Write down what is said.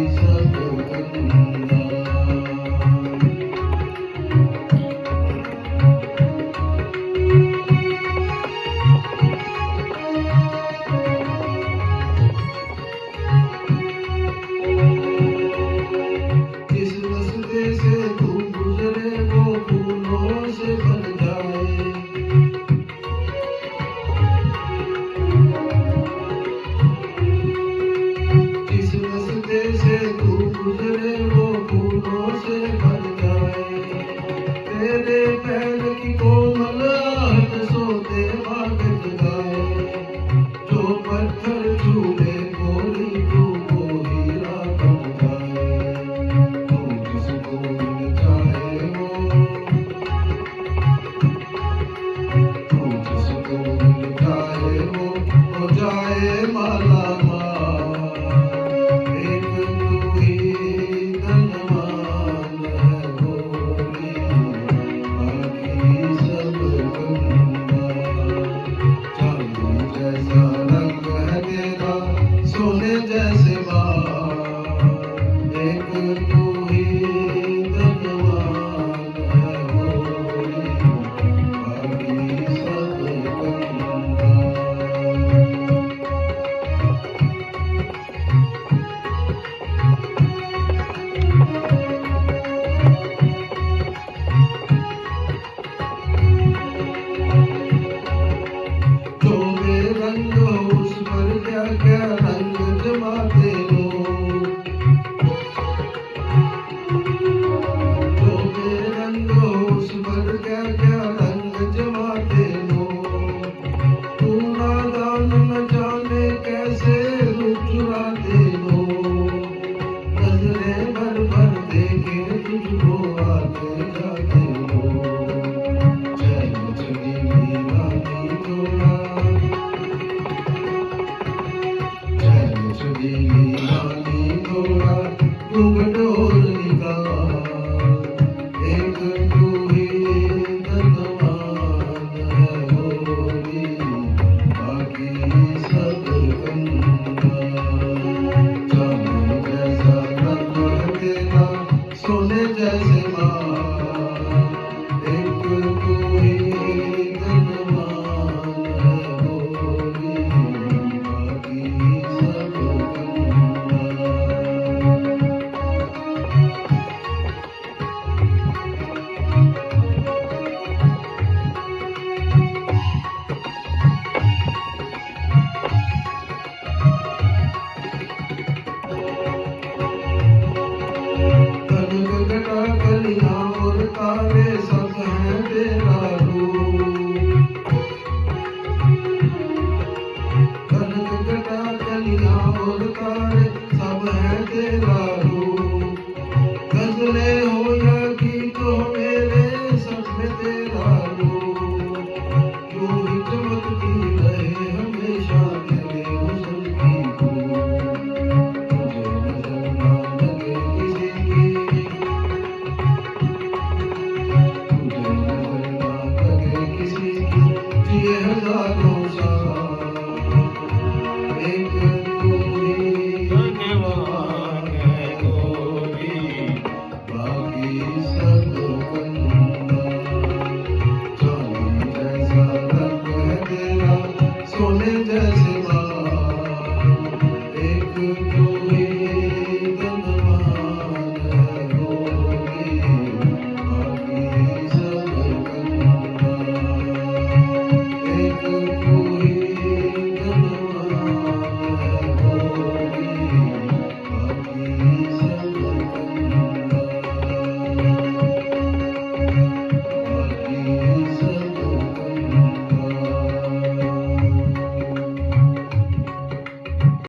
सब गंगा। जिस रास्ते से तू गुजरे वो फूलों से भर जाए। जिस रास्ते से तू गुजरे वो फूलों से भर जाए। तेरे पैर की कोमल आहट सोते वक्त गाए। जो पत्थर छूले गोरी तू वो हीरा बन जाए। तू जिसको मिल जाए वो, तू जिसको मिल जाए वो हो जाए माला माल। एक तू ही धनवान है गोरी, बाकी सब गंगा। चांदी जैसा रंग है तेरा, सोने जैसे बाल। एक तू ही धनवान है गोरी, बाकी सब गंगा। जो बेरंग हो उस पर क्या क्या रंग जमाते लोग। जो बेरंग हो उस पर क्या क्या रंग जमाते लोग। तू नादान न जाने कैसे रूप चुराते लोग। नजरें भर भर देखे तुझको आते जाते लोग। चैन छुड़ी रानी तोड़ा, चैन छुड़ी रानी तोड़ा, घूंघटोर निकाल। एक तू ही धनवान है गोरी, बाकी सब गंगा। चांदी जैसा रंग है तेरा, सोने जैसे माल। एक तू ही धनवान है गोरी, बाकी सब गंगा। कनक घटा कलियां और तारे